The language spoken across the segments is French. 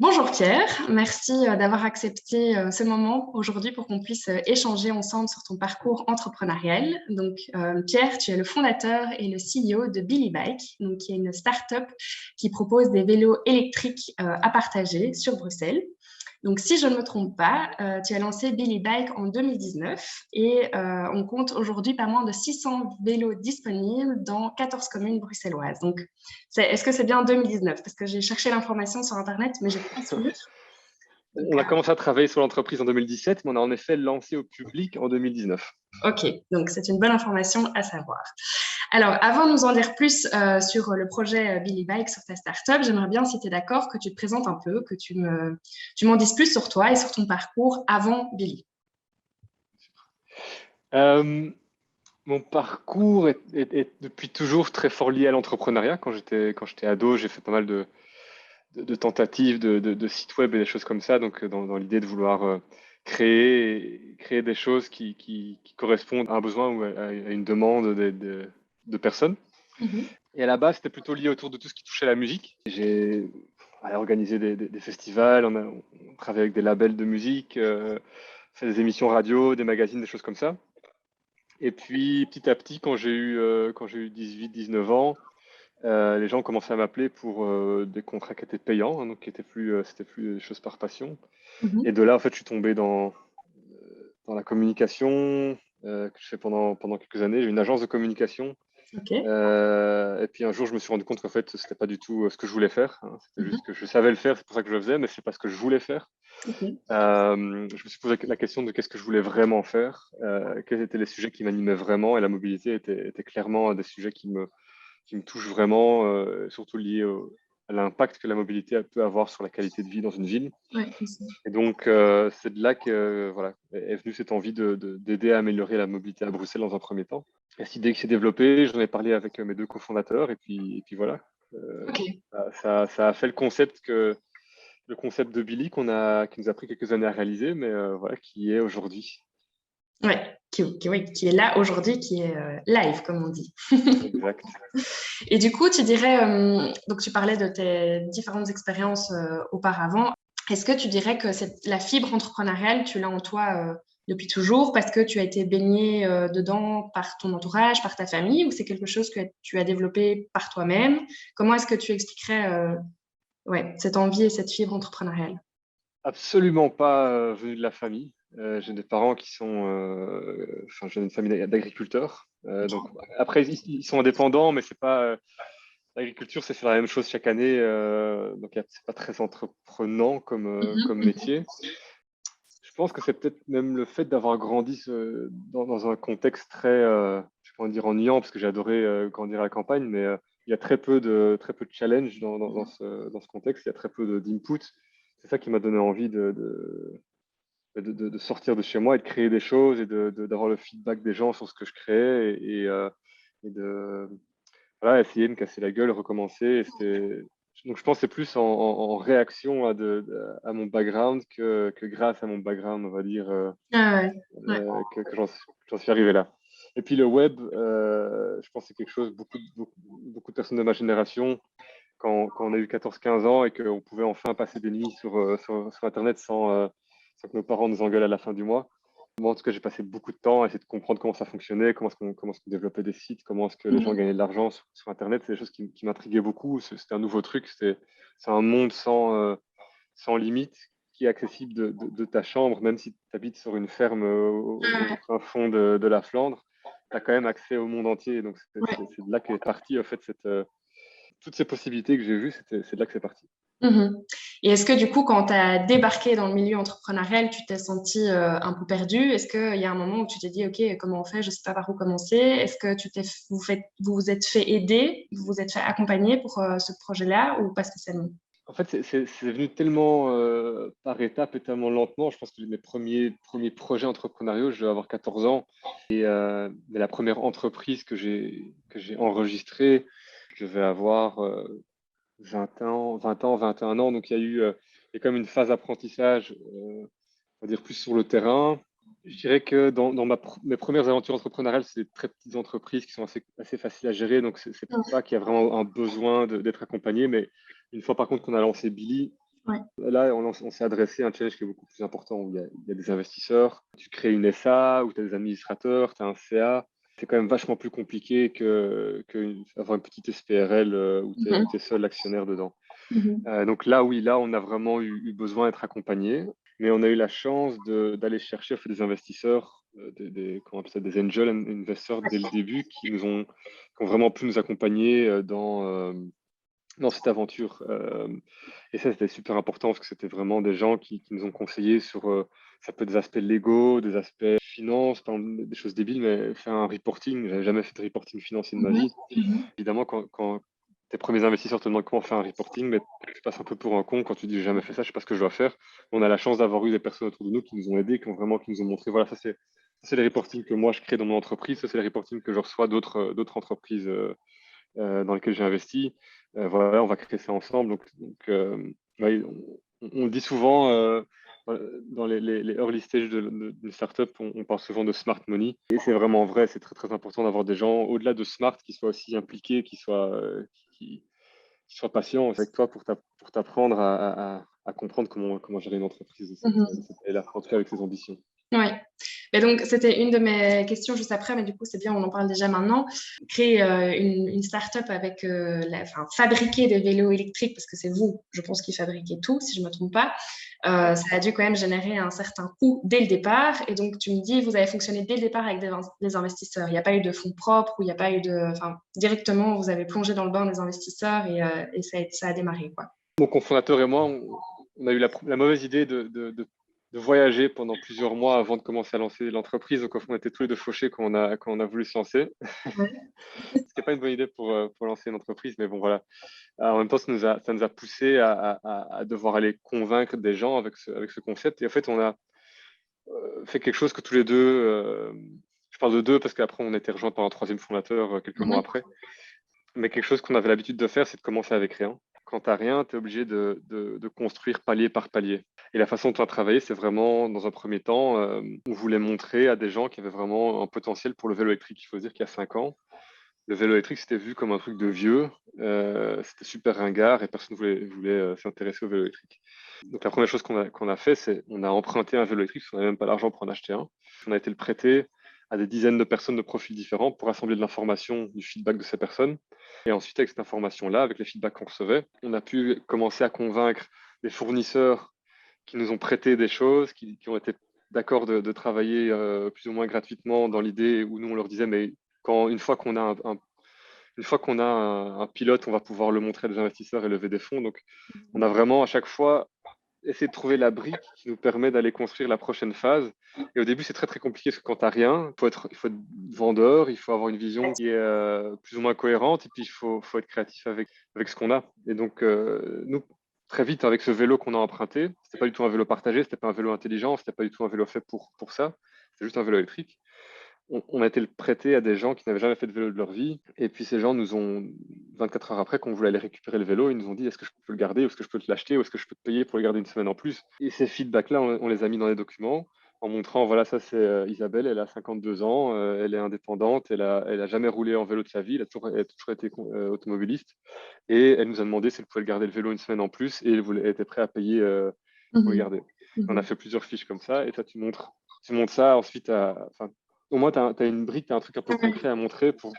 Bonjour Pierre, merci d'avoir accepté ce moment aujourd'hui pour qu'on puisse échanger ensemble sur ton parcours entrepreneurial. Donc Pierre, tu es le fondateur et le CEO de Billy Bike, donc qui est une start-up qui propose des vélos électriques à partager sur Bruxelles. Donc si je ne me trompe pas, tu as lancé Billy Bike en 2019 et on compte aujourd'hui pas moins de 600 vélos disponibles dans 14 communes bruxelloises. Donc est-ce que c'est bien 2019? Parce que j'ai cherché l'information sur Internet, mais je ne suis pas sûre. On a commencé à travailler sur l'entreprise en 2017, mais on a en effet lancé au public en 2019. Ok, donc c'est une bonne information à savoir. Alors, avant de nous en dire plus sur le projet Billy Bike, sur ta startup, j'aimerais bien, si tu es d'accord, que tu te présentes un peu, que tu m'en dises plus sur toi et sur ton parcours avant Billy. Mon parcours est depuis toujours très fort lié à l'entrepreneuriat. Quand j'étais ado, j'ai fait pas mal de tentatives de sites web et des choses comme ça, donc dans l'idée de vouloir créer des choses qui correspondent à un besoin ou à une demande de personnes. Et à la base, c'était plutôt lié autour de tout ce qui touchait à la musique. J'ai organisé des festivals, on travaillé avec des labels de musique, fait des émissions radio, des magazines, des choses comme ça. Et puis, petit à petit, quand j'ai eu 18-19 ans, les gens ont commencé à m'appeler pour des contrats qui étaient payants, hein, donc c'était plus des choses par passion. Et de là, en fait, je suis tombé dans la communication que je fais pendant quelques années. J'ai une agence de communication. Okay. Et puis un jour, je me suis rendu compte qu'en fait, c'était pas du tout ce que je voulais faire, hein. C'était juste que je savais le faire, c'est pour ça que je le faisais, mais c'est pas ce que je voulais faire. Okay. Je me suis posé la question de qu'est-ce que je voulais vraiment faire, quels étaient les sujets qui m'animaient vraiment, et la mobilité était clairement un des sujets qui me touchent vraiment, surtout lié à l'impact que la mobilité peut avoir sur la qualité de vie dans une ville. Ouais, et donc, c'est de là que voilà, est venue cette envie d'aider à améliorer la mobilité à Bruxelles dans un premier temps. Et cette idée qui s'est développée, j'en ai parlé avec mes deux cofondateurs, et puis voilà. Okay. Ça a fait le concept de Billy qui nous a pris quelques années à réaliser, mais voilà, qui est aujourd'hui. Ouais, qui est là aujourd'hui, qui est live, comme on dit. Exact. Et du coup, tu dirais, donc tu parlais de tes différentes expériences auparavant. Est-ce que tu dirais que la fibre entrepreneuriale, tu l'as en toi depuis toujours parce que tu as été baigné dedans par ton entourage, par ta famille, ou c'est quelque chose que tu as développé par toi-même? Comment est-ce que tu expliquerais cette envie et cette fibre entrepreneuriale? Absolument pas venu de la famille. J'ai des parents qui sont, enfin, j'ai une famille d'agriculteurs. Donc après, ils sont indépendants, mais c'est pas l'agriculture, c'est faire la même chose chaque année. Donc c'est pas très entreprenant comme métier. Je pense que c'est peut-être même le fait d'avoir grandi dans un contexte très, je peux pas dire ennuyant, parce que j'ai adoré grandir à la campagne, mais il y a très peu de challenge dans ce contexte. Il y a très peu d'input. C'est ça qui m'a donné envie de sortir de chez moi et de créer des choses et d'avoir le feedback des gens sur ce que je créais et de voilà, essayer de me casser la gueule, recommencer. Donc je pense que c'est plus en réaction à mon background que grâce à mon background, on va dire, Ah ouais. que j'en suis arrivé là. Et puis le web, je pense que c'est quelque chose, beaucoup de personnes de ma génération, quand on a eu 14-15 ans et qu'on pouvait enfin passer des nuits sur Internet sans que nos parents nous engueulent à la fin du mois. Moi, en tout cas, j'ai passé beaucoup de temps à essayer de comprendre comment ça fonctionnait, comment est-ce qu'on développait des sites, comment est-ce que les gens gagnaient de l'argent sur Internet. C'est des choses qui m'intriguaient beaucoup. C'était un nouveau truc. C'est un monde sans limite qui est accessible de ta chambre, même si tu habites sur une ferme au fin fond de la Flandre. Tu as quand même accès au monde entier. Donc, c'est de là qu'est partie, en fait, toutes ces possibilités que j'ai vues, c'est de là que c'est parti. Et est-ce que du coup, quand tu as débarqué dans le milieu entrepreneurial, tu t'es senti un peu perdu? Est-ce qu'il y a un moment où tu t'es dit, OK, comment on fait? Je ne sais pas par où commencer. Est-ce que vous vous êtes fait aider, vous vous êtes fait accompagner pour ce projet-là ou pas spécialement? En fait, c'est venu tellement par étapes et tellement lentement. Je pense que mes premiers projets entrepreneuriaux, je devais avoir 14 ans. Mais la première entreprise que j'ai enregistrée, je devais avoir 20 ans, 21 ans. Donc, il y a quand même une phase d'apprentissage, on va dire plus sur le terrain. Je dirais que dans mes premières aventures entrepreneuriales, c'est des très petites entreprises qui sont assez faciles à gérer. Donc, c'est pas qu'il y a vraiment un besoin d'être accompagné. Mais une fois, par contre, qu'on a lancé Billy, Ouais. Là, on s'est adressé à un challenge qui est beaucoup plus important, où il y a des investisseurs. Tu crées une SA, où tu as des administrateurs, tu as un CA. C'est quand même vachement plus compliqué avoir une petite SPRL où tu Mhm. es seul actionnaire dedans. Mhm. Donc là, oui, là, on a vraiment eu besoin d'être accompagné, mais on a eu la chance d'aller chercher en fait, des investisseurs, comment on appelle ça, des angel investors dès le début, qui ont vraiment pu nous accompagner dans cette aventure. Et ça, c'était super important parce que c'était vraiment des gens qui nous ont conseillé sur, ça peut être des aspects légaux, des aspects finance, par exemple, des choses débiles, mais faire un reporting. J'avais jamais fait de reporting financier de ma Mhm. vie. Mhm. Évidemment, quand tes premiers investisseurs te demandent comment faire un reporting, mais tu passes un peu pour un con quand tu dis j'ai jamais fait ça, je sais pas ce que je dois faire. On a la chance d'avoir eu des personnes autour de nous qui nous ont aidés, qui nous ont montré, voilà, ça c'est les reportings que moi je crée dans mon entreprise, ça c'est les reportings que je reçois d'autres entreprises dans lesquelles j'ai investi. Voilà, on va créer ça ensemble. Ouais, on le dit souvent, dans les early stages d'une startup, on parle souvent de smart money. Et c'est vraiment vrai, c'est très très important d'avoir des gens au-delà de smart qui soient aussi impliqués, qui, qui soient patients avec toi pour t'apprendre à comprendre comment gérer une entreprise de Mhm. cette taille-là, en tout cas avec ses ambitions. Oui. Et donc, c'était une de mes questions juste après, mais du coup, c'est bien, on en parle déjà maintenant. Créer une start-up avec, enfin, fabriquer des vélos électriques, parce que c'est vous, je pense, qui fabriquez tout, si je ne me trompe pas. Ça a dû quand même générer un certain coût dès le départ. Et donc, tu me dis, vous avez fonctionné dès le départ avec des investisseurs. Il n'y a pas eu de fonds propres ou il n'y a pas eu de. Enfin, directement, vous avez plongé dans le bain des investisseurs et ça a démarré, quoi. Mon cofondateur et moi, on a eu la mauvaise idée de voyager pendant plusieurs mois avant de commencer à lancer l'entreprise. Donc, on était tous les deux fauchés quand on a voulu se lancer. Ouais. Ce qui n'est pas une bonne idée pour lancer une entreprise, mais bon, voilà. En même temps, ça nous a poussé à devoir aller convaincre des gens avec ce concept. Et en fait, on a fait quelque chose que tous les deux, je parle de deux parce qu'après, on a été rejoint par un troisième fondateur quelques mois Mhm. après. Mais quelque chose qu'on avait l'habitude de faire, c'est de commencer avec rien. Quand tu n'as rien, tu es obligé de construire palier par palier. Et la façon dont on a travaillé, c'est vraiment, dans un premier temps, on voulait montrer à des gens qui avaient vraiment un potentiel pour le vélo électrique. Il faut dire qu'il y a 5 ans, le vélo électrique, c'était vu comme un truc de vieux. C'était super ringard et personne ne voulait s'intéresser au vélo électrique. Donc la première chose qu'on a fait, c'est on a emprunté un vélo électrique parce qu'on n'avait même pas l'argent pour en acheter un. On a été le prêter à des dizaines de personnes de profils différents pour assembler de l'information, du feedback de ces personnes. Et ensuite, avec cette information-là, avec les feedbacks qu'on recevait, on a pu commencer à convaincre des fournisseurs qui nous ont prêté des choses, qui ont été d'accord de travailler plus ou moins gratuitement dans l'idée où nous, on leur disait, mais une fois qu'on a un pilote, on va pouvoir le montrer à des investisseurs et lever des fonds. Donc, on a vraiment à chaque fois essayé de trouver la brique qui nous permet d'aller construire la prochaine phase. Et au début, c'est très très compliqué parce que quand tu n'as rien, il faut être vendeur, il faut avoir une vision qui est plus ou moins cohérente et puis il faut être créatif avec ce qu'on a. Et donc, nous, très vite, avec ce vélo qu'on a emprunté, c'était pas du tout un vélo partagé, c'était pas un vélo intelligent, c'était pas du tout un vélo fait pour ça, c'était juste un vélo électrique. On a été le prêter à des gens qui n'avaient jamais fait de vélo de leur vie. Et puis ces gens nous ont, 24 heures après, quand on voulait aller récupérer le vélo, ils nous ont dit est-ce que je peux le garder, ou est-ce que je peux te l'acheter, ou est-ce que je peux te payer pour le garder une semaine en plus. Et ces feedbacks-là, on les a mis dans les documents en montrant voilà, ça c'est Isabelle, elle a 52 ans, elle est indépendante, elle a jamais roulé en vélo de sa vie, elle a toujours été automobiliste. Et elle nous a demandé si elle pouvait garder le vélo une semaine en plus et elle était prête à payer pour le Mhm. garder. On a Mhm. fait plusieurs fiches comme ça et toi tu montres ça ensuite enfin, au moins, tu as une brique, tu as un truc un peu concret Ouais. à montrer pour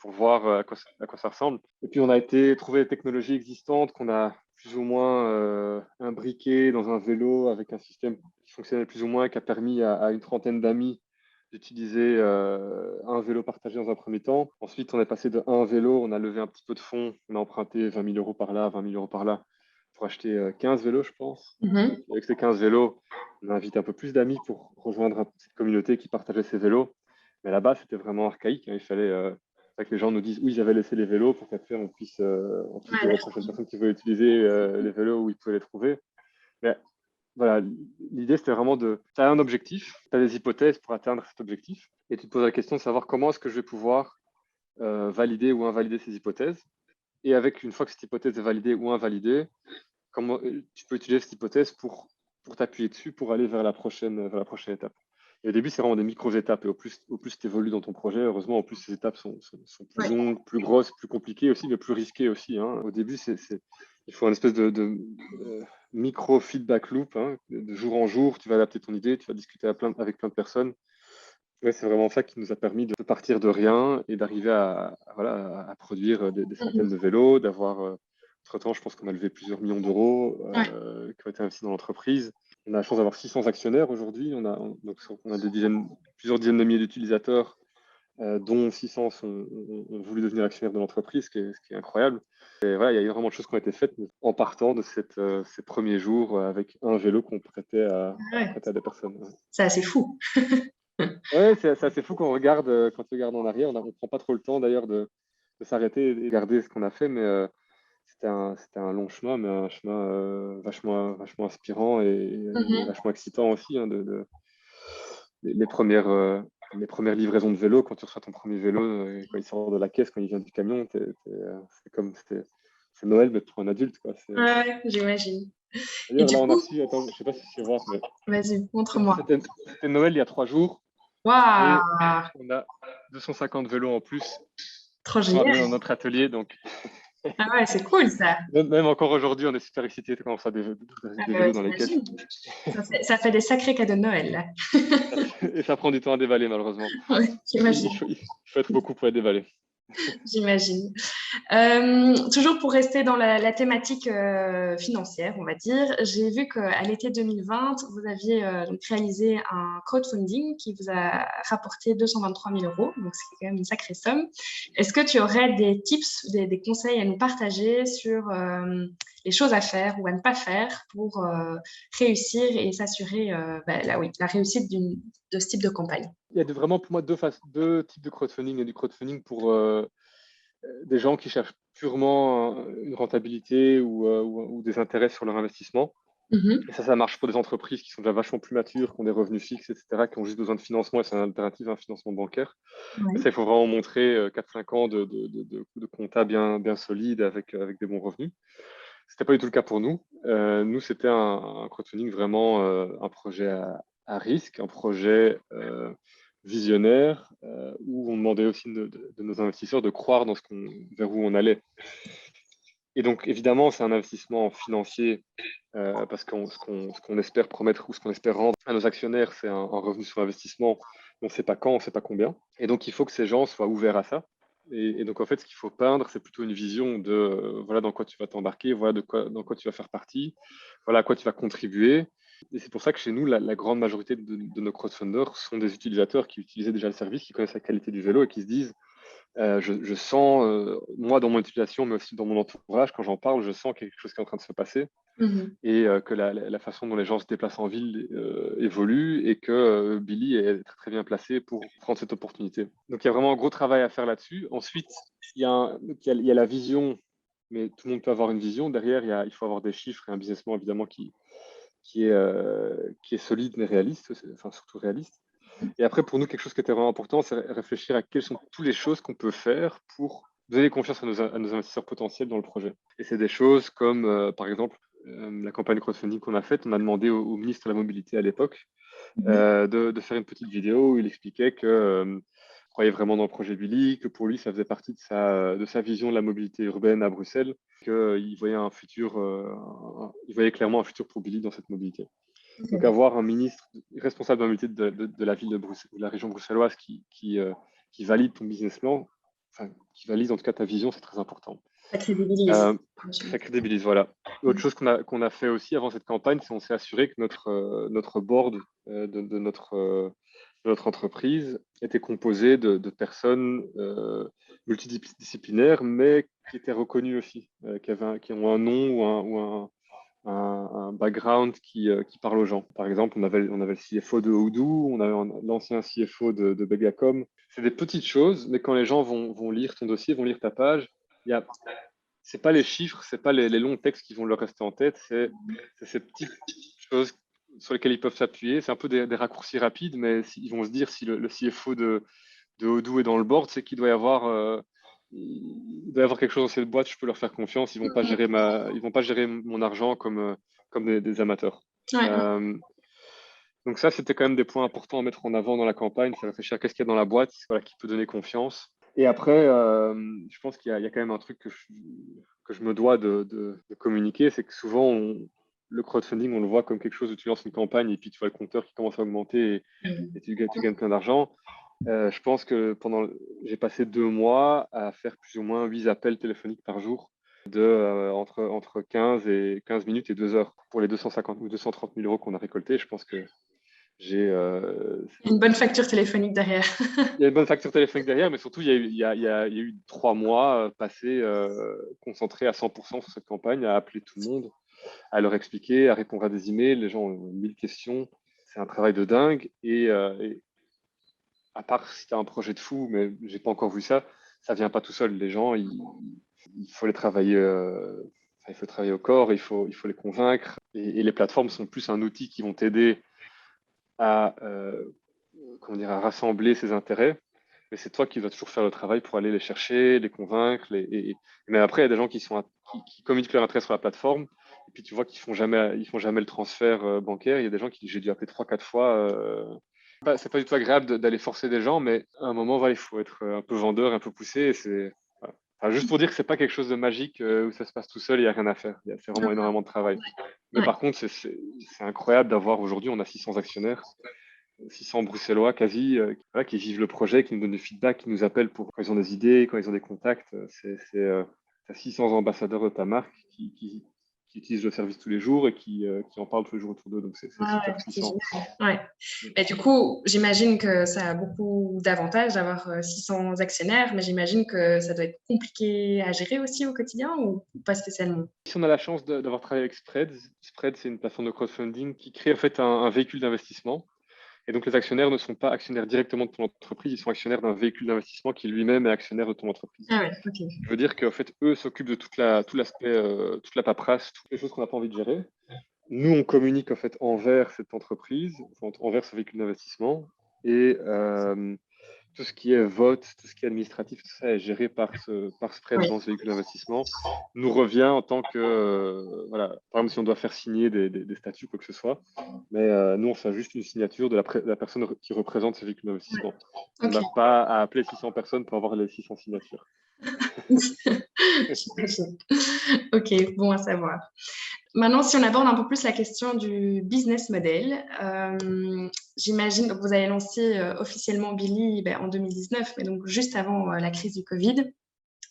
voir à quoi ça ressemble. Et puis, on a été trouver des technologies existantes qu'on a plus ou moins imbriquées dans un vélo avec un système qui fonctionnait plus ou moins, qui a permis à une trentaine d'amis d'utiliser un vélo partagé dans un premier temps. Ensuite, on est passé de un vélo, on a levé un petit peu de fonds, on a emprunté 20 000 euros par là, 20 000 euros par là, pour acheter 15 vélos, je pense. Mhm. Et avec ces 15 vélos, on a invité un peu plus d'amis pour rejoindre cette communauté qui partageait ces vélos. Mais là-bas, c'était vraiment archaïque, hein. Il fallait que les gens nous disent où ils avaient laissé les vélos pour qu'après on puisse dire aux Ouais. prochaines personnes qui veulent utiliser les vélos où ils pouvaient les trouver. Mais voilà, l'idée c'était vraiment tu as un objectif, tu as des hypothèses pour atteindre cet objectif, et tu te poses la question de savoir comment est-ce que je vais pouvoir valider ou invalider ces hypothèses. Et une fois que cette hypothèse est validée ou invalidée, comment tu peux utiliser cette hypothèse pour t'appuyer dessus pour aller vers la prochaine étape. Et au début, c'est vraiment des micro-étapes. Et au plus tu évolues dans ton projet, heureusement, au plus ces étapes sont plus Ouais. longues, plus grosses, plus compliquées aussi, mais plus risquées aussi, hein. Au début, il faut une espèce micro-feedback loop, hein, de jour en jour, tu vas adapter ton idée, tu vas discuter avec plein de personnes. Ouais, c'est vraiment ça qui nous a permis de partir de rien et d'arriver voilà, à produire des centaines de vélos, d'avoir, entre-temps, je pense qu'on a levé plusieurs millions d'euros Ouais. qui ont été investis dans l'entreprise. On a la chance d'avoir 600 actionnaires aujourd'hui. Donc, on a plusieurs dizaines de milliers d'utilisateurs, dont 600 ont voulu devenir actionnaires de l'entreprise, ce qui est incroyable. Et voilà, il y a eu vraiment de choses qui ont été faites en partant de ces premiers jours avec un vélo qu'on prêtait Ouais. à des personnes. C'est assez fou. Ouais, c'est assez fou quand tu regardes en arrière. On ne prend pas trop le temps d'ailleurs de s'arrêter et de regarder ce qu'on a fait, mais c'était un long chemin, mais un chemin vachement inspirant et Mhm. vachement excitant aussi. Hein, les premières, les premières livraisons de vélo, quand tu reçois ton premier vélo, quand il sort de la caisse, quand il vient du camion, c'est Noël, mais pour un adulte, quoi. Ouais, j'imagine. Et D'ailleurs, du là, on a coup, reçu, attends, je sais pas si tu sais voir, mais vas-y, montre-moi. c'était Noël il y a 3 jours et Waouh, on a 250 vélos en plus trop qui sont arrivés génial. dans notre atelier. Donc, Ah ouais, c'est cool ça. même encore aujourd'hui, on est super excités quand on reçoit Ah des bah ouais, vélos dans les caisses. j'imagine. Ça fait des sacrés cadeaux de Noël, là. Et ça prend du temps à dévaler, malheureusement. Ouais, j'imagine. Il faut être beaucoup pour les dévaler. J'imagine. Toujours pour rester dans la thématique financière, on va dire, j'ai vu qu'à l'été 2020, vous aviez donc réalisé un crowdfunding qui vous a rapporté 223 000 euros, donc c'est quand même une sacrée somme. Est-ce que tu aurais des tips, des conseils à nous partager sur les choses à faire ou à ne pas faire pour réussir et s'assurer la réussite de ce type de campagne? Il y a vraiment pour moi deux types de crowdfunding. Il y a du crowdfunding pour des gens qui cherchent purement une rentabilité ou des intérêts sur leur investissement. Mhm. Et ça marche pour des entreprises qui sont déjà vachement plus matures, qui ont des revenus fixes, etc., qui ont juste besoin de financement et c'est une alternative à un financement bancaire. Mais Ouais. ça, il faut vraiment montrer 4-5 ans de compta bien solide avec des bons revenus. C'était pas du tout le cas pour nous. Nous, c'était un crowdfunding vraiment un projet à risque, un projet visionnaire où on demandait aussi de nos investisseurs de croire vers où on allait. Et donc, évidemment, c'est un investissement financier parce que ce qu'on espère promettre ou ce qu'on espère rendre à nos actionnaires, c'est un revenu sur investissement. On ne sait pas quand, on ne sait pas combien. Et donc, il faut que ces gens soient ouverts à ça. Et donc, en fait, ce qu'il faut peindre, c'est plutôt une vision de voilà dans quoi tu vas t'embarquer, voilà dans quoi tu vas faire partie, voilà à quoi tu vas contribuer. Et c'est pour ça que chez nous, la grande majorité de nos crowdfunders sont des utilisateurs qui utilisaient déjà le service, qui connaissent la qualité du vélo et qui se disent je sens, moi, dans mon utilisation, mais aussi dans mon entourage, quand j'en parle, je sens quelque chose qui est en train de se passer Mhm. et que la façon dont les gens se déplacent en ville évolue et que Billy est très, très bien placé pour prendre cette opportunité. Donc, il y a vraiment un gros travail à faire là-dessus. Ensuite, il y a la vision, mais tout le monde peut avoir une vision. Derrière, il faut avoir des chiffres et un business plan, évidemment, qui est solide mais réaliste, enfin, surtout réaliste. Et après, pour nous, quelque chose qui était vraiment important, c'est réfléchir à quelles sont toutes les choses qu'on peut faire pour donner confiance à nos investisseurs potentiels dans le projet. Et c'est des choses comme, par exemple, la campagne crowdfunding qu'on a faite, on a demandé au ministre de la Mobilité à l'époque Mhm. de faire une petite vidéo où il expliquait que croyait vraiment dans le projet Billy, que pour lui, ça faisait partie de sa vision de la mobilité urbaine à Bruxelles, qu'il voyait il voyait clairement un futur pour Billy dans cette mobilité. Donc Ok. avoir un ministre responsable de la mobilité de la ville de Bruxelles, de la région bruxelloise qui valide ton business plan, enfin, qui valide en tout cas ta vision, c'est très important. Ça crédibilise. Euh, Ça crédibilise, voilà. Autre chose qu'on a fait aussi avant cette campagne, c'est qu'on s'est assuré que notre board de notre entreprise était composé de personnes multidisciplinaires, mais qui étaient reconnues aussi, qui ont un nom un background qui parle aux gens. Par exemple, on avait le CFO de Odoo, on avait l'ancien CFO de Begacom. C'est des petites choses, mais quand les gens vont lire ton dossier, vont lire ta page, il y a c'est pas les chiffres, c'est pas les longs textes qui vont leur rester en tête, c'est ces petites choses sur lesquelles ils peuvent s'appuyer. C'est un peu des raccourcis rapides, mais ils vont se dire si le CFO de Odoo est dans le board, c'est qu'il doit y avoir quelque chose dans cette boîte, je peux leur faire confiance. Ils vont pas gérer mon argent comme des amateurs. Ouais, ouais. Euh, donc ça, c'était quand même des points importants à mettre en avant dans la campagne, c'est réfléchir à qu'est-ce qu'il y a dans la boîte, voilà, qui peut donner confiance. Et après, je pense qu'il y a quand même un truc que je me dois de communiquer, c'est que souvent, le crowdfunding, on le voit comme quelque chose où tu lances une campagne et puis tu vois le compteur qui commence à augmenter et tu gagnes plein d'argent. Je pense que j'ai passé 2 mois à faire plus ou moins 8 appels téléphoniques par jour entre 15 minutes et 2 heures pour les 250 ou 230 000 euros qu'on a récoltés. Je pense que j'ai Une bonne facture téléphonique derrière. il y a une bonne facture téléphonique derrière, mais surtout, il y a eu 3 mois passés concentrés à 100% sur cette campagne, à appeler tout le monde, à leur expliquer, à répondre à des emails. Les gens ont 1000 questions. C'est un travail de dingue. Et à part si tu as un projet de fou, mais j'ai pas encore vu ça, ça vient pas tout seul. Les gens, il faut les travailler, il faut travailler au corps, il faut les convaincre. Et les plateformes sont plus un outil qui vont t'aider à, comment dire, à rassembler ces intérêts. Mais c'est toi qui dois toujours faire le travail pour aller les chercher, les convaincre. Mais après, il y a des gens qui communiquent leur intérêt sur la plateforme. Et puis tu vois qu'ils ils font jamais le transfert bancaire. Il y a des gens qui j'ai dû appeler 3, 4 fois. C'est pas du tout agréable d'aller forcer des gens, mais à un moment, voilà, il faut être un peu vendeur, un peu poussé. Voilà. Enfin, juste pour dire que c'est pas quelque chose de magique où ça se passe tout seul, il n'y a rien à faire. C'est vraiment énormément de travail. Mais Ouais. par contre, c'est incroyable d'avoir aujourd'hui, on a 600 actionnaires, 600 Bruxellois quasi, voilà, qui vivent le projet, qui nous donnent du feedback, qui nous appellent pour quand ils ont des idées, quand ils ont des contacts. T'as 600 ambassadeurs de ta marque qui utilisent le service tous les jours et qui en parlent tous les jours autour d'eux. Donc c'est Ouais, super c'est puissant. génial. Ouais. Et du coup, j'imagine que ça a beaucoup d'avantages d'avoir 600 actionnaires, mais j'imagine que ça doit être compliqué à gérer aussi au quotidien ou pas spécialement? Si on a la chance d'avoir travaillé avec Spread, Spread c'est une plateforme de crowdfunding qui crée en fait un véhicule d'investissement. Et donc les actionnaires ne sont pas actionnaires directement de ton entreprise, ils sont actionnaires d'un véhicule d'investissement qui lui-même est actionnaire de ton entreprise. Ah ouais, ok. Je veux dire qu'en fait, eux s'occupent de tout l'aspect, toute la paperasse, toutes les choses qu'on n'a pas envie de gérer. Nous, on communique en fait envers cette entreprise, envers ce véhicule d'investissement, et tout ce qui est vote, tout ce qui est administratif, tout ça est géré par Spread Oui. dans ce véhicule d'investissement, nous revient en tant que, voilà, par exemple, si on doit faire signer des statuts, quoi que ce soit, mais nous, on fait juste une signature de la personne qui représente ce véhicule Ouais. d'investissement. On Ok. n'a pas à appeler 600 personnes pour avoir les 600 signatures. J'imagine. Ok, bon à savoir. Maintenant, si on aborde un peu plus la question du business model, j'imagine, donc vous avez lancé officiellement Billy en 2019, mais donc juste avant la crise du Covid.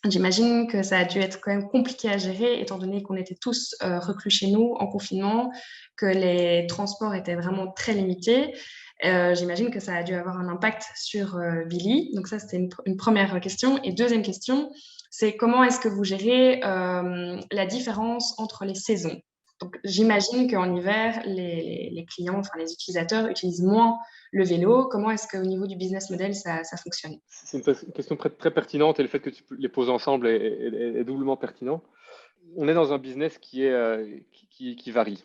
J'imagine que ça a dû être quand même compliqué à gérer, étant donné qu'on était tous reclus chez nous en confinement, que les transports étaient vraiment très limités. J'imagine que ça a dû avoir un impact sur Billy. Donc ça, c'était une première question. Et deuxième question, c'est comment est-ce que vous gérez la différence entre les saisons? Donc j'imagine qu'en hiver, les clients, enfin les utilisateurs utilisent moins le vélo. Comment est-ce qu'au niveau du business model, ça fonctionne? C'est une question très pertinente et le fait que tu les poses ensemble est doublement pertinent. On est dans un business qui varie.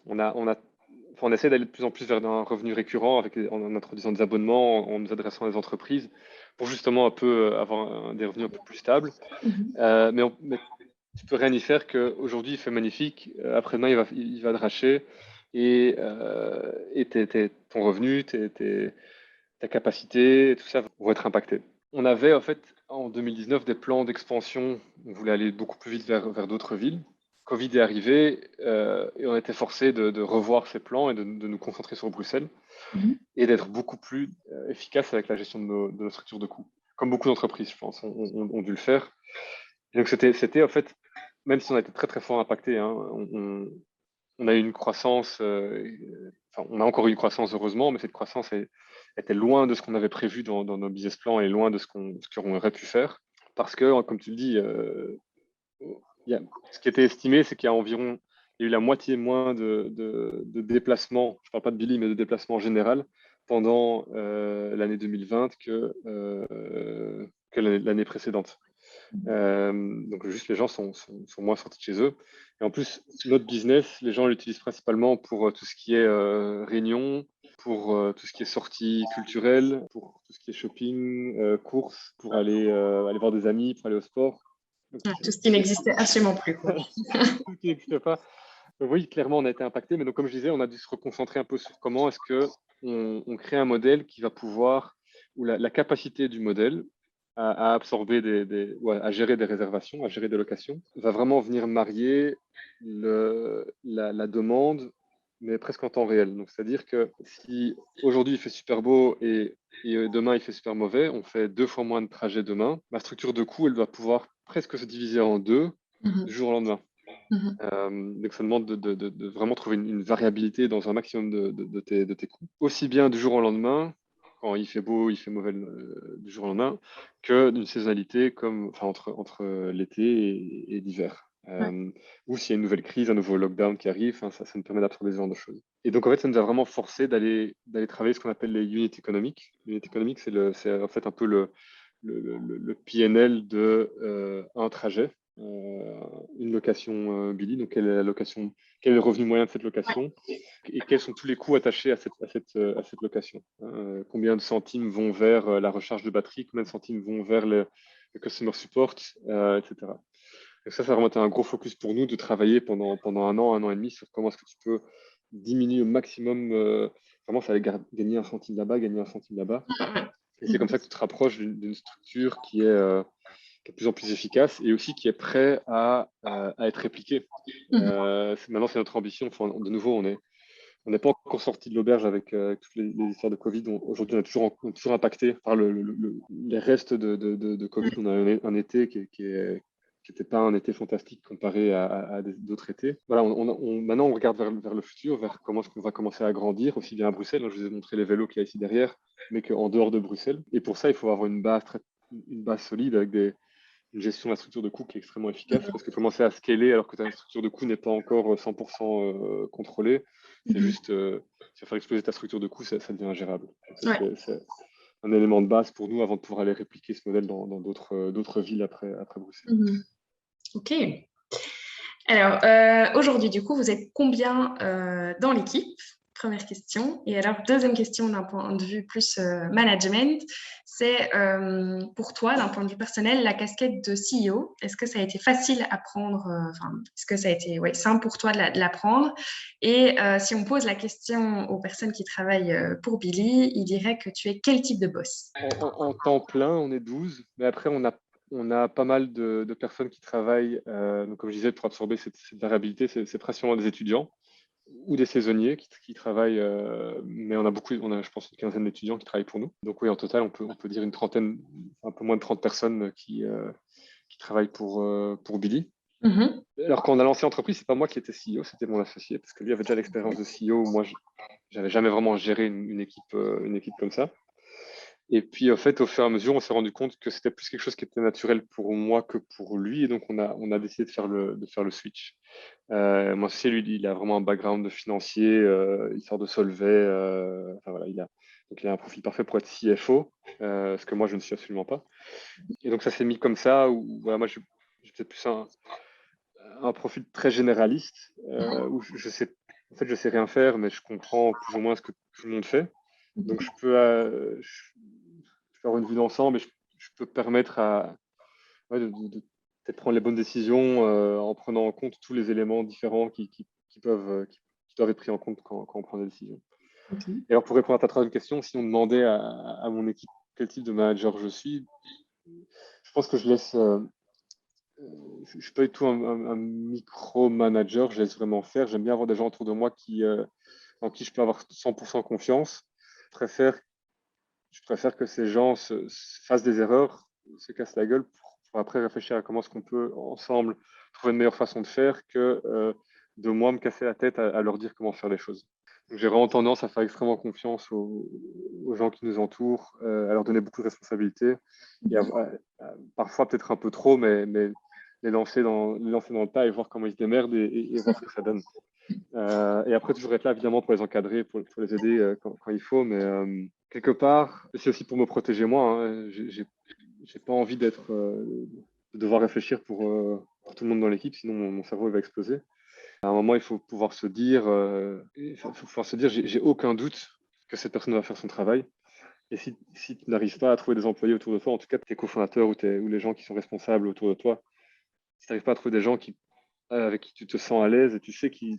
On essaie d'aller de plus en plus vers un revenu récurrent en introduisant des abonnements, en nous adressant à des entreprises pour justement un peu avoir des revenus un peu plus stables. Mais tu peux rien y faire qu'aujourd'hui il fait magnifique, après-demain il va dracher et ton revenu, ta capacité, tout ça vont être impactés. On avait en fait en 2019 des plans d'expansion, on voulait aller beaucoup plus vite vers d'autres villes. Covid est arrivé et on était forcé de revoir ces plans et de nous concentrer sur Bruxelles Mhm. et d'être beaucoup plus efficace avec la gestion de nos structures de coûts. Comme beaucoup d'entreprises, je pense, ont dû le faire. Et donc c'était en fait, même si on a été très fort impacté, hein, on a eu une croissance, enfin, on a encore eu une croissance heureusement, mais cette croissance était loin de ce qu'on avait prévu dans nos business plans et loin de ce qu'on aurait pu faire. Parce que, comme tu le dis, ce qui était estimé, c'est qu'il y a environ, il y a eu la moitié moins de déplacements, je ne parle pas de Billy, mais de déplacements en général, pendant l'année 2020 que l'année précédente. Donc juste les gens sont moins sortis de chez eux. Et en plus, notre business, les gens l'utilisent principalement pour tout ce qui est réunion, pour tout ce qui est sortie culturelle, pour tout ce qui est shopping, courses, pour aller voir des amis, pour aller au sport. Donc, Ouais, tout ce qui n'existait absolument plus, quoi. tout ce qui n'existe pas. Donc, oui, clairement, on a été impacté, mais donc, comme je disais, on a dû se reconcentrer un peu sur comment est-ce que on crée un modèle qui va pouvoir, ou la capacité du modèle à absorber à gérer des réservations, à gérer des locations, va vraiment venir marier la demande mais presque en temps réel. Donc, c'est-à-dire que si aujourd'hui il fait super beau et demain il fait super mauvais, on fait 2 fois moins de trajets demain. Ma structure de coût, elle doit pouvoir presque se diviser en deux du jour au lendemain. Donc, ça demande de vraiment trouver une variabilité dans un maximum de tes coûts. Aussi bien du jour au lendemain, quand il fait beau, il fait mauvais du jour au lendemain, que d'une saisonnalité comme, enfin, entre l'été et l'hiver. Ouais. Ou s'il y a une nouvelle crise, un nouveau lockdown qui arrive, enfin, ça nous permet d'absorber ce genre de choses. Et donc, en fait, ça nous a vraiment forcé d'aller travailler ce qu'on appelle les units économiques. L'unit économique, c'est en fait un peu le PNL un trajet, une location Billy. Donc, quelle est la location, quel est le revenu moyen de cette location et quels sont tous les coûts attachés à cette location. Combien de centimes vont vers la recharge de batterie, combien de centimes vont vers le customer support, etc. Donc ça a vraiment été un gros focus pour nous de travailler pendant un an et demi sur comment est-ce que tu peux diminuer au maximum. Vraiment, ça allait gagner un centime là-bas, gagner un centime là-bas. Et c'est comme ça que tu te rapproches d'une structure qui est de plus en plus efficace et aussi qui est prêt à être répliqué. Maintenant, c'est notre ambition. Enfin, de nouveau, on n'est pas encore sorti de l'auberge avec toutes les histoires de Covid. Aujourd'hui, on est toujours impacté par les restes de Covid. On a un été qui n'était pas un été fantastique comparé à d'autres étés. Voilà, maintenant, on regarde vers le futur, vers comment est-ce qu'on va commencer à grandir, aussi bien à Bruxelles. Je vous ai montré les vélos qu'il y a ici derrière, mais qu'en dehors de Bruxelles. Et pour ça, il faut avoir une base solide avec une gestion de la structure de coût qui est extrêmement efficace parce que commencer à scaler alors que ta structure de coût n'est pas encore 100% contrôlée, c'est juste, tu vas faire exploser ta structure de coût, ça devient ingérable. Ouais. C'est un élément de base pour nous avant de pouvoir aller répliquer ce modèle dans d'autres villes après Bruxelles. Ok. Alors, aujourd'hui, du coup, vous êtes combien dans l'équipe? Première question. Et alors, deuxième question d'un point de vue plus management, c'est pour toi, d'un point de vue personnel, la casquette de CEO, est-ce que ça a été facile à prendre, est-ce que ça a été simple pour toi de la prendre? Et si on pose la question aux personnes qui travaillent pour Billy, ils diraient que tu es quel type de boss? En temps plein, on est 12, mais après, on a pas mal de personnes qui travaillent, donc comme je disais, pour absorber cette variabilité, c'est principalement des étudiants ou des saisonniers qui travaillent, mais on a, je pense, une quinzaine d'étudiants qui travaillent pour nous. Donc oui, en total, on peut dire une trentaine, un peu moins de 30 personnes qui travaillent pour Billy. Alors quand on a lancé l'entreprise, c'est pas moi qui étais CEO, c'était mon associé, parce que lui avait déjà l'expérience de CEO. Moi, j'avais jamais vraiment géré une équipe comme ça. Et puis, en fait, au fur et à mesure, on s'est rendu compte que c'était plus quelque chose qui était naturel pour moi que pour lui. Et donc, on a décidé de faire le switch. Mon associé, lui, il a vraiment un background de financier. Il sort de Solvay. Enfin, voilà, donc, il a un profil parfait pour être CFO, ce que moi, je ne suis absolument pas. Et donc, ça s'est mis comme ça. Où, voilà, moi, j'ai peut-être plus un profil très généraliste, où en fait, je sais rien faire, mais je comprends plus ou moins ce que tout le monde fait. Donc, je peux avoir une vue d'ensemble et je peux permettre de peut-être prendre les bonnes décisions en prenant en compte tous les éléments différents qui doivent être pris en compte quand on prend des décisions. Et alors, pour répondre à ta troisième question, si on demandait à mon équipe quel type de manager je suis, je pense que je laisse. Je ne suis pas du tout un micro-manager, je laisse vraiment faire. J'aime bien avoir des gens autour de moi en qui je peux avoir 100% confiance. Je préfère que ces gens se fassent des erreurs, se cassent la gueule pour après réfléchir à comment est-ce qu'on peut ensemble trouver une meilleure façon de faire que de moi me casser la tête à leur dire comment faire les choses. Donc, j'ai vraiment tendance à faire extrêmement confiance aux gens qui nous entourent, à leur donner beaucoup de responsabilités et parfois peut-être un peu trop, mais les lancer dans le tas et voir comment ils se démerdent et voir ce que ça donne. Et après, toujours être là, évidemment, pour les encadrer, pour les aider quand il faut. Mais quelque part, c'est aussi pour me protéger moi. Hein. J'ai pas envie de devoir réfléchir pour tout le monde dans l'équipe, sinon mon cerveau va exploser. À un moment, il faut pouvoir se dire, j'ai aucun doute que cette personne va faire son travail. Et si tu n'arrives pas à trouver des employés autour de toi, en tout cas tes cofondateurs ou les gens qui sont responsables autour de toi, si tu n'arrives pas à trouver des gens avec qui tu te sens à l'aise et tu sais qu'ils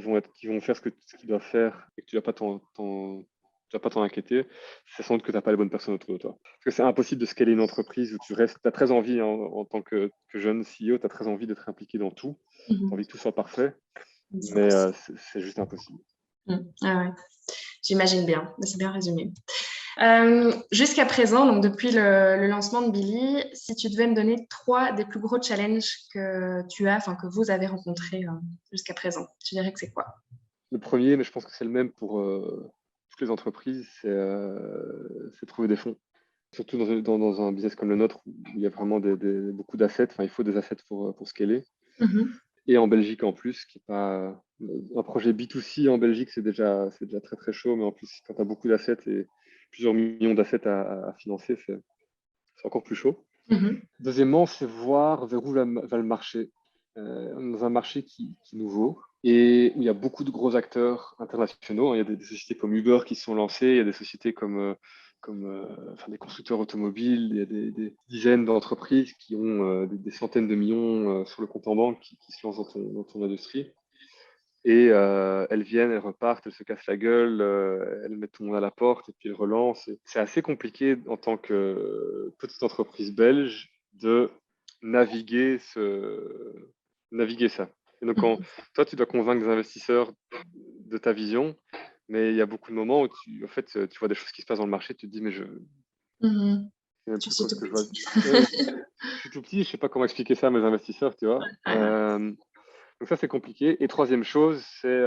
vont faire ce qu'ils doivent faire et que tu ne vas pas t'en inquiéter, c'est sans doute que tu n'as pas les bonnes personnes autour de toi. Parce que c'est impossible de scaler une entreprise où tu as très envie, en tant que jeune CEO, tu as très envie d'être impliqué dans tout, tu as envie que tout soit parfait. mais c'est juste impossible. Ah ouais. J'imagine bien, c'est bien résumé. Jusqu'à présent, donc depuis le lancement de Billy, si tu devais me donner 3 des plus gros challenges que tu as, enfin que vous avez rencontrés jusqu'à présent, tu dirais que c'est quoi? Le premier, mais je pense que c'est le même pour toutes les entreprises, c'est trouver des fonds. Surtout dans un business comme le nôtre, où il y a vraiment beaucoup d'assets. Enfin, il faut des assets pour scaler. Et en Belgique en plus, qui est pas un projet B2C en Belgique, c'est déjà très très chaud, mais en plus, quand tu as beaucoup d'assets et plusieurs millions d'assets à financer, c'est encore plus chaud. Deuxièmement, c'est voir vers où va le marché. Dans un marché qui est nouveau et où il y a beaucoup de gros acteurs internationaux. Il y a des sociétés comme Uber qui se sont lancées, il y a des sociétés comme des constructeurs automobiles, il y a des dizaines d'entreprises qui ont des centaines de millions sur le compte en banque qui se lancent dans ton industrie. Et elles viennent, elles repartent, elles se cassent la gueule, elles mettent tout le monde à la porte et puis elles relancent. C'est assez compliqué en tant que petite entreprise belge de naviguer, naviguer ça. Et donc, toi, tu dois convaincre des investisseurs de ta vision, mais il y a beaucoup de moments où en fait, tu vois des choses qui se passent dans le marché, tu te dis, mais je ne sais même Je plus suis quoi ce tout que je vois. petit. Je suis tout petit, je ne sais pas comment expliquer ça à mes investisseurs, tu vois. Donc ça, c'est compliqué. Et troisième chose, c'est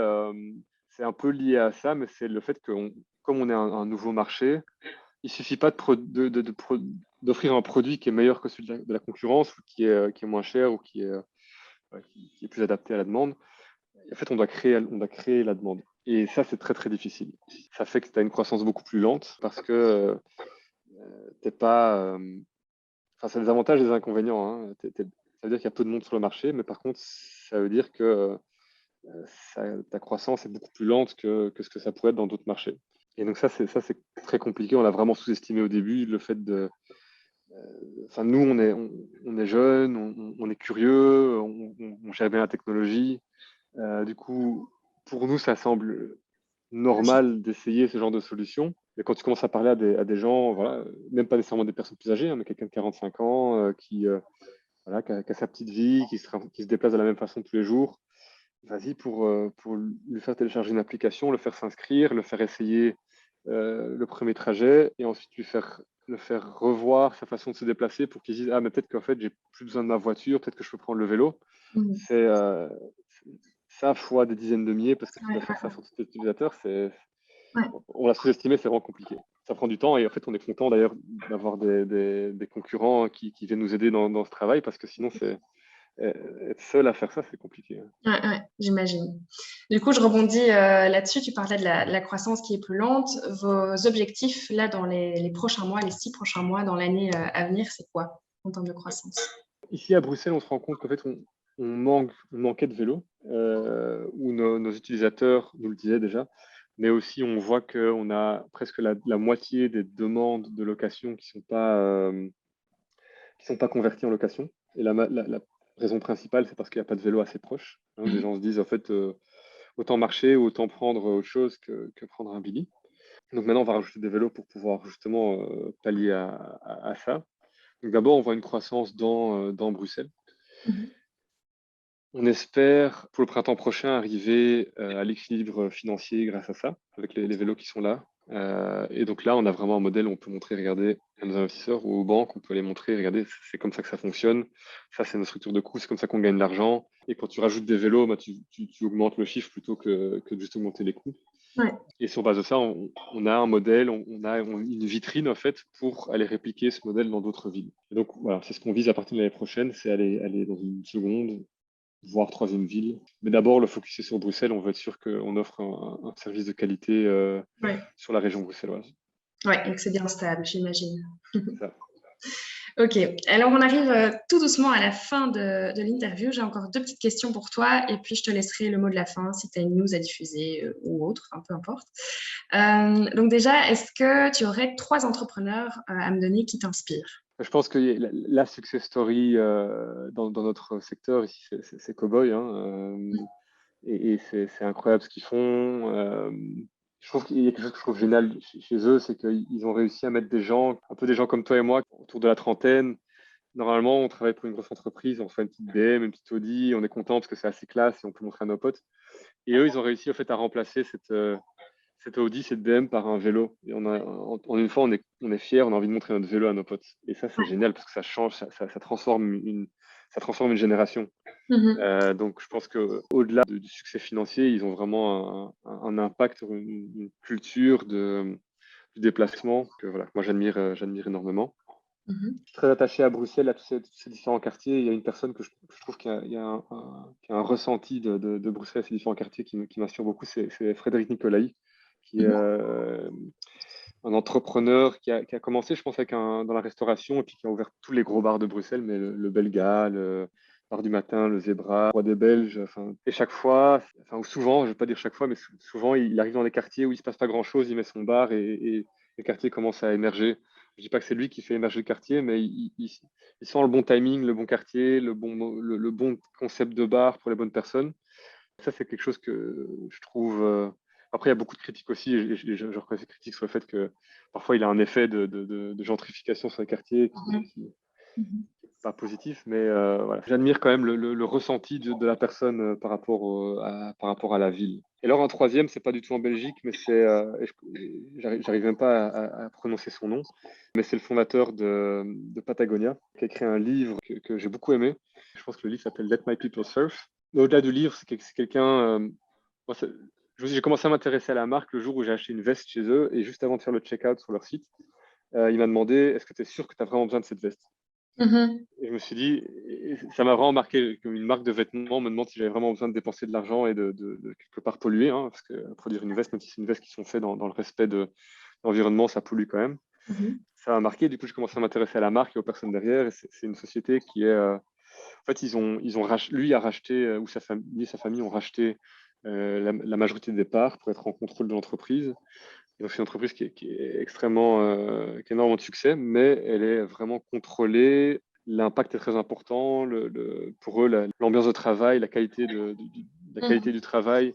un peu lié à ça, mais c'est le fait que comme on est un nouveau marché, il suffit pas d'offrir un produit qui est meilleur que celui de la concurrence ou qui est moins cher ou qui est plus adapté à la demande. En fait, on doit créer la demande. Et ça, c'est très, très difficile. Ça fait que tu as une croissance beaucoup plus lente parce que t'es pas... Enfin, ça a des avantages et des inconvénients, hein. Ça veut dire qu'il y a peu de monde sur le marché, mais par contre, ça veut dire que ta croissance est beaucoup plus lente que ce que ça pourrait être dans d'autres marchés. Et donc ça, c'est très compliqué. On l'a vraiment sous-estimé au début, le fait de... Enfin, nous, on est jeunes, on est curieux, on gère bien la technologie. Du coup, pour nous, ça semble normal d'essayer ce genre de solution. Mais quand tu commences à parler à des gens, voilà, même pas nécessairement des personnes plus âgées, hein, mais quelqu'un de 45 ans voilà, qui a sa petite vie, qui se déplace de la même façon tous les jours, vas-y pour lui faire télécharger une application, le faire s'inscrire, le faire essayer le premier trajet et ensuite le faire revoir sa façon de se déplacer pour qu'il se dise ah mais peut-être qu'en fait j'ai plus besoin de ma voiture, peut-être que je peux prendre le vélo. C'est ça fois des dizaines de milliers parce que tu dois faire ça sur cet utilisateur. On l'a sous-estimé, c'est vraiment compliqué. Ça prend du temps et en fait on est content d'ailleurs d'avoir des concurrents qui viennent nous aider dans ce travail parce que sinon c'est être seul à faire ça, c'est compliqué. Ouais, j'imagine. Du coup, je rebondis là-dessus. Tu parlais de la croissance qui est plus lente. Vos objectifs, là, dans les prochains mois, les 6 prochains mois, dans l'année à venir, c'est quoi en termes de croissance? Ici à Bruxelles, on se rend compte qu'en fait, on manquait de vélos, où nos utilisateurs nous le disaient déjà, mais aussi on voit qu'on a presque la moitié des demandes de location qui sont pas converties en location. Et la raison principale, c'est parce qu'il n'y a pas de vélo assez proche. Hein. Les gens se disent, en fait, autant marcher ou autant prendre autre chose que prendre un Billy. Donc maintenant, on va rajouter des vélos pour pouvoir justement pallier à ça. Donc d'abord, on voit une croissance dans Bruxelles. On espère pour le printemps prochain arriver à l'équilibre financier grâce à ça, avec les vélos qui sont là. Et donc là, on a vraiment un modèle où on peut montrer, regardez, à nos investisseurs ou aux banques, on peut les montrer, regardez, c'est comme ça que ça fonctionne. Ça, c'est nos structures de coûts, c'est comme ça qu'on gagne de l'argent. Et quand tu rajoutes des vélos, bah, tu augmentes le chiffre plutôt que de juste augmenter les coûts. Ouais. Et sur base de ça, on a un modèle, on a une vitrine en fait pour aller répliquer ce modèle dans d'autres villes. Et donc voilà, c'est ce qu'on vise à partir de l'année prochaine, c'est aller dans une seconde, voire troisième ville. Mais d'abord, le focus est sur Bruxelles. On veut être sûr qu'on offre un service de qualité sur la région bruxelloise. Ouais, et que c'est bien stable, j'imagine. C'est ça. Ok, alors on arrive tout doucement à la fin de l'interview. J'ai encore 2 petites questions pour toi et puis je te laisserai le mot de la fin si tu as une news à diffuser ou autre, enfin peu importe. Donc déjà, est-ce que tu aurais 3 entrepreneurs à me donner qui t'inspirent? Je pense que la success story dans notre secteur ici, c'est Cowboy. Hein, et c'est incroyable ce qu'ils font. Je trouve qu'il y a quelque chose que je trouve génial chez eux, c'est qu'ils ont réussi à mettre des gens, un peu des gens comme toi et moi, autour de la trentaine. Normalement, on travaille pour une grosse entreprise, on fait une petite BM, une petite Audi, on est content parce que c'est assez classe et on peut montrer à nos potes. Et eux, ils ont réussi en fait à remplacer cette Audi, cette BM par un vélo. Et en une fois, on est fiers, on a envie de montrer notre vélo à nos potes. Et ça, c'est génial parce que ça change, ça transforme une génération. Mhm. Donc, je pense qu'au-delà du succès financier, ils ont vraiment un impact sur une culture du déplacement que voilà, moi j'admire énormément. Mhm. Je suis très attaché à Bruxelles, à tous ces différents quartiers. Il y a une personne que je trouve qui a un ressenti de Bruxelles, ces différents quartiers qui m'inspire beaucoup, c'est Frédéric Nicolai, qui est Mhm. un entrepreneur qui a commencé, je pense, dans la restauration et puis qui a ouvert tous les gros bars de Bruxelles, mais le Belga, le Bar du Matin, le Zebra, Roi des Belges. Enfin, et chaque fois, enfin, ou souvent, je ne vais pas dire chaque fois, mais souvent, il arrive dans des quartiers où il ne se passe pas grand-chose, il met son bar et le quartier commence à émerger. Je dis pas que c'est lui qui fait émerger le quartier, mais il sent le bon timing, le bon quartier, le bon concept de bar pour les bonnes personnes. Ça, c'est quelque chose que je trouve. Après, il y a beaucoup de critiques aussi, et je reconnais ces critiques sur le fait que parfois il a un effet de gentrification sur les quartiers qui n'est Mhm. pas positif, mais voilà. J'admire quand même le ressenti de la personne par rapport à la ville. Et alors, un troisième, c'est pas du tout en Belgique, mais j'arrive même pas à prononcer son nom, mais c'est le fondateur de Patagonia, qui a écrit un livre que j'ai beaucoup aimé. Je pense que le livre s'appelle Let My People Surf. Mais au-delà du livre, c'est quelqu'un. Moi, j'ai commencé à m'intéresser à la marque le jour où j'ai acheté une veste chez eux, et juste avant de faire le check-out sur leur site, il m'a demandé, est-ce que tu es sûr que tu as vraiment besoin de cette veste? Mhm. Et je me suis dit, et ça m'a vraiment marqué qu'une marque de vêtements me demande si j'avais vraiment besoin de dépenser de l'argent et de quelque part polluer, hein, parce que produire une veste, même si c'est une veste qui sont faites dans le respect de l'environnement, ça pollue quand même. Mhm. Ça m'a marqué, du coup, je commençais à m'intéresser à la marque et aux personnes derrière. Et c'est une société qui est. En fait, lui a racheté, ou sa famille ont racheté la majorité des parts pour être en contrôle de l'entreprise. Et donc, c'est une entreprise qui est qui a énormément de succès, mais elle est vraiment contrôlée. L'impact est très important. Pour eux, l'ambiance de travail, la qualité du travail,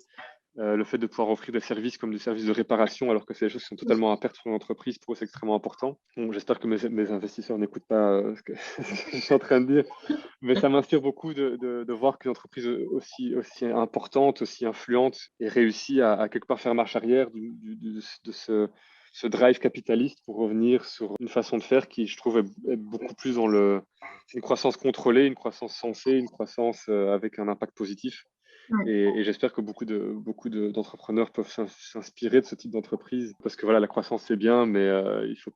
le fait de pouvoir offrir des services comme des services de réparation, alors que c'est des choses qui sont totalement à perte pour l'entreprise, pour eux, c'est extrêmement important. Bon, j'espère que mes investisseurs n'écoutent pas ce que je suis en train de dire, mais ça m'inspire beaucoup de voir qu'une entreprise aussi importante, aussi influente, ait réussi à quelque part faire marche arrière de ce drive capitaliste pour revenir sur une façon de faire qui, je trouve, est beaucoup plus une croissance contrôlée, une croissance sensée, une croissance avec un impact positif. Ouais. Et j'espère que d'entrepreneurs peuvent s'inspirer de ce type d'entreprise parce que voilà, la croissance c'est bien, mais il faut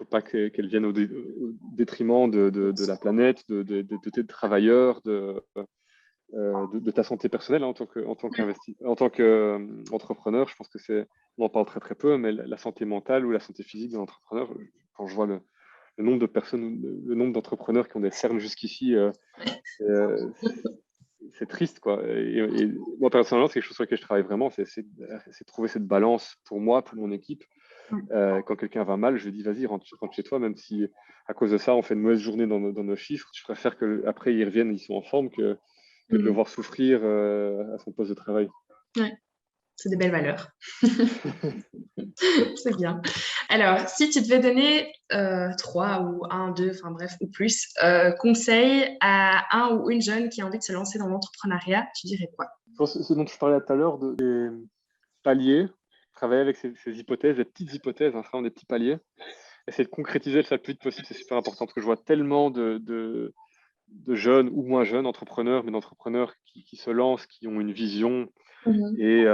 pas qu'elle vienne au détriment de la planète, de tes travailleurs, de ta santé personnelle, hein, en tant qu'entrepreneur. Je pense que on en parle très très peu, mais la santé mentale ou la santé physique de l'entrepreneur, quand je vois le nombre de personnes, le nombre d'entrepreneurs qui ont des cernes jusqu'ici, c'est triste, quoi. Et moi, personnellement, c'est quelque chose sur lequel je travaille vraiment, c'est de trouver cette balance pour moi, pour mon équipe. Quand quelqu'un va mal, je lui dis, vas-y, rentre chez toi, même si à cause de ça, on fait une mauvaise journée dans nos chiffres. Je préfère qu'après, ils reviennent, ils sont en forme, que de le Mhm. voir souffrir à son poste de travail. Ouais, c'est des belles valeurs. C'est bien. Alors, si tu devais donner trois ou un, deux, enfin bref, ou plus, conseils à un ou une jeune qui a envie de se lancer dans l'entrepreneuriat, tu dirais quoi? Je pense que ce dont je parlais tout à l'heure, des paliers, travailler avec ces hypothèses, des petites hypothèses, hein, vraiment des petits paliers, essayer de concrétiser ça le plus vite possible, c'est super important parce que je vois tellement de jeunes ou moins jeunes entrepreneurs, mais d'entrepreneurs qui se lancent, qui ont une vision. Mhm. Et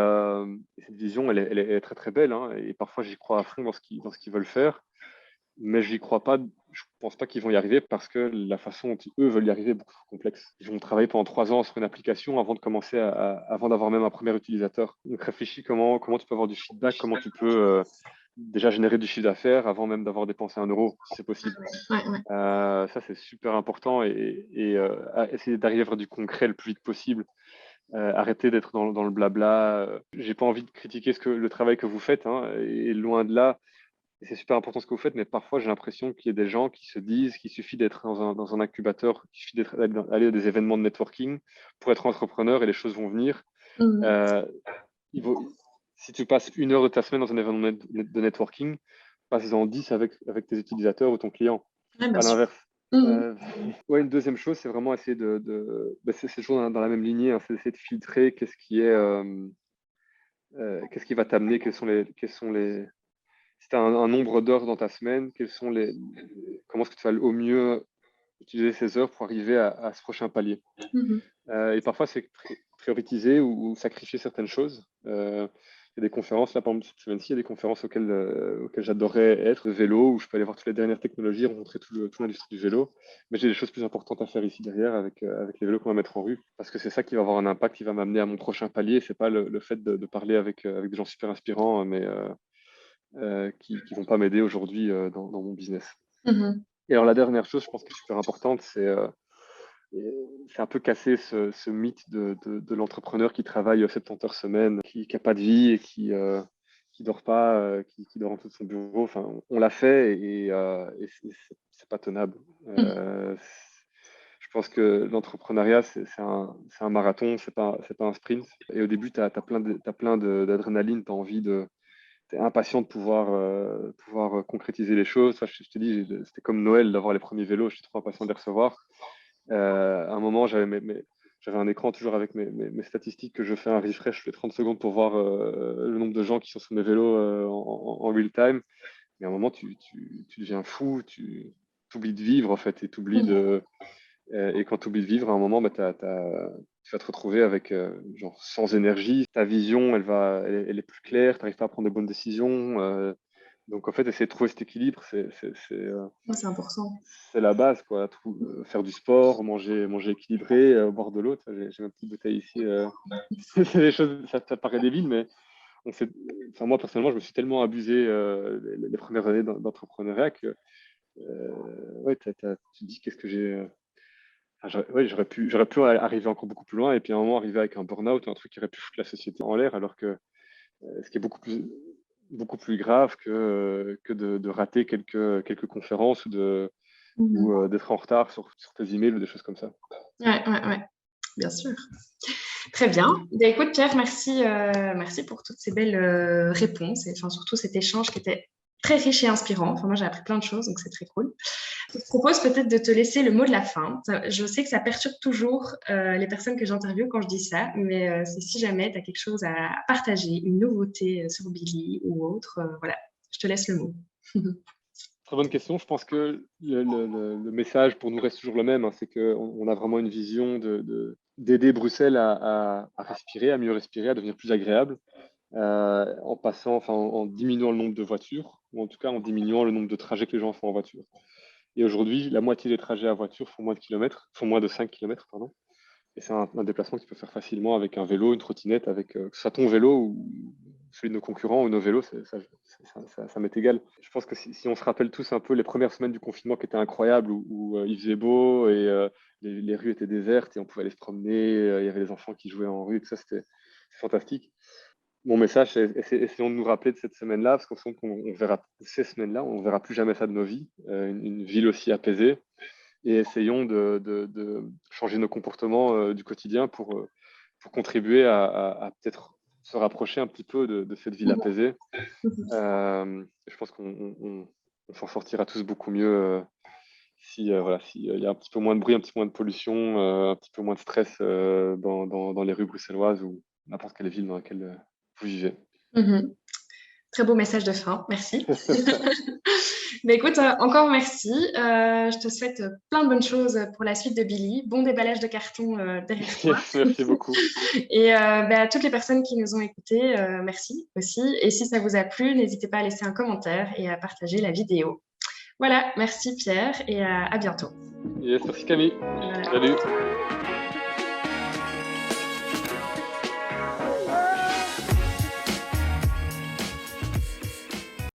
cette vision, elle est très très belle, hein, et parfois j'y crois à fond dans ce qu'ils veulent faire, mais j'y crois pas. Je pense pas qu'ils vont y arriver parce que la façon dont eux veulent y arriver est beaucoup trop complexe. Ils vont travailler pendant 3 ans sur une application avant de commencer avant d'avoir même un premier utilisateur. Donc réfléchis comment tu peux avoir du feedback, comment tu peux déjà générer du chiffre d'affaires avant même d'avoir dépensé 1 euro, si c'est possible. Ouais, ouais. Ça, c'est super important et essayer d'arriver à faire du concret le plus vite possible. Arrêter d'être dans le blabla. J'ai pas envie de critiquer le travail que vous faites, hein, et loin de là. Et c'est super important ce que vous faites, mais parfois j'ai l'impression qu'il y a des gens qui se disent qu'il suffit d'être dans un incubateur, qu'il suffit d'aller à des événements de networking pour être entrepreneur et les choses vont venir. Mhm. Euh, si tu passes 1 heure de ta semaine dans un événement de networking, passe-en 10 avec tes utilisateurs ou ton client, Ouais, bien pas sûr. l'inverse. Mhm. Ouais, une deuxième chose, c'est vraiment essayer c'est toujours dans la même lignée, hein, c'est d'essayer de filtrer qu'est-ce qui va t'amener, si tu as un nombre d'heures dans ta semaine, comment est-ce que tu vas au mieux utiliser ces heures pour arriver à ce prochain palier. Mhm. Et parfois, c'est prioriser ou sacrifier certaines choses. Il y a des conférences, là, par exemple, cette semaine-ci, il y a des conférences auxquelles j'adorerais être, de vélo, où je peux aller voir toutes les dernières technologies, rencontrer toute l'industrie du vélo. Mais j'ai des choses plus importantes à faire ici derrière avec les vélos qu'on va mettre en rue. Parce que c'est ça qui va avoir un impact, qui va m'amener à mon prochain palier. C'est pas le fait de parler avec des gens super inspirants, mais qui vont pas m'aider aujourd'hui dans mon business. Mhm. Et alors, la dernière chose, je pense, qui est super importante, c'est un peu casser ce mythe de l'entrepreneur qui travaille 70 heures semaine, qui n'a pas de vie et qui dort pas, qui dort en tout son bureau. Enfin, on l'a fait et c'est pas tenable. Mhm. Je pense que l'entrepreneuriat, c'est un marathon, c'est pas un sprint. Et au début, tu as plein d'adrénaline, tu as envie t'es impatient de pouvoir concrétiser les choses. Enfin, je te dis, c'était comme Noël d'avoir les premiers vélos, je suis trop impatient de les recevoir. À un moment, j'avais un écran toujours avec mes statistiques que je fais un refresh toutes les 30 secondes pour voir le nombre de gens qui sont sur mes vélos en real time. Mais à un moment, tu deviens fou, tu oublies de vivre en fait, et quand tu oublies de vivre, à un moment, bah, tu vas te retrouver avec genre sans énergie. Ta vision, elle est plus claire, tu n'arrives pas à prendre de bonnes décisions. Donc en fait, essayer de trouver cet équilibre, C'est important. c'est la base, quoi. Faire du sport, manger équilibré, boire de l'eau. J'ai ma petite bouteille ici. C'est des choses, ça paraît débile, mais enfin, moi personnellement, je me suis tellement abusé les premières années d'entrepreneuriat que ouais, tu te dis qu'est-ce que j'ai. Ouais, j'aurais pu arriver encore beaucoup plus loin et puis à un moment arriver avec un burn-out, un truc qui aurait pu foutre la société en l'air, alors que ce qui est beaucoup plus grave que de rater quelques conférences ou Mhm. d'être en retard sur tes emails ou des choses comme ça. Ouais, ouais, ouais, bien sûr. Très bien. Bien, écoute, Pierre, merci pour toutes ces belles réponses et enfin, surtout cet échange qui était très riche et inspirant. Enfin, moi, j'ai appris plein de choses, donc c'est très cool. Je te propose peut-être de te laisser le mot de la fin. Je sais que ça perturbe toujours les personnes que j'interviewe quand je dis ça, mais c'est si jamais tu as quelque chose à partager, une nouveauté sur Billy ou autre, voilà, je te laisse le mot. Très bonne question. Je pense que le message pour nous reste toujours le même, hein, c'est qu'on a vraiment une vision d'aider Bruxelles à respirer, à mieux respirer, à devenir plus agréable, en diminuant le nombre de voitures, ou en tout cas en diminuant le nombre de trajets que les gens font en voiture. Et aujourd'hui, la moitié des trajets à voiture font moins de 5 kilomètres, pardon. Et c'est un déplacement que tu peux faire facilement avec un vélo, une trottinette, que ce soit ton vélo ou celui de nos concurrents ou nos vélos, ça m'est égal. Je pense que si on se rappelle tous un peu les premières semaines du confinement qui étaient incroyables, où il faisait beau et les rues étaient désertes et on pouvait aller se promener, il y avait les enfants qui jouaient en rue, tout ça, c'était fantastique. Mon message, c'est essayons de nous rappeler de cette semaine-là, parce qu'on verra ces semaines-là, on ne verra plus jamais ça de nos vies, une ville aussi apaisée, et essayons de changer nos comportements du quotidien pour contribuer à peut-être se rapprocher un petit peu de cette ville apaisée. Je pense qu'on s'en sortira tous beaucoup mieux s'il y a un petit peu moins de bruit, un petit peu moins de pollution, un petit peu moins de stress dans les rues bruxelloises ou n'importe quelle ville dans laquelle vous vivez. Mhm. Très beau message de fin, merci. Mais écoute, encore merci. Je te souhaite plein de bonnes choses pour la suite de Billy. Bon déballage de carton derrière toi. Yes, merci beaucoup. Et à toutes les personnes qui nous ont écoutés, merci aussi. Et si ça vous a plu, n'hésitez pas à laisser un commentaire et à partager la vidéo. Voilà, merci Pierre et à bientôt. Yes, merci Camille. Voilà. Salut.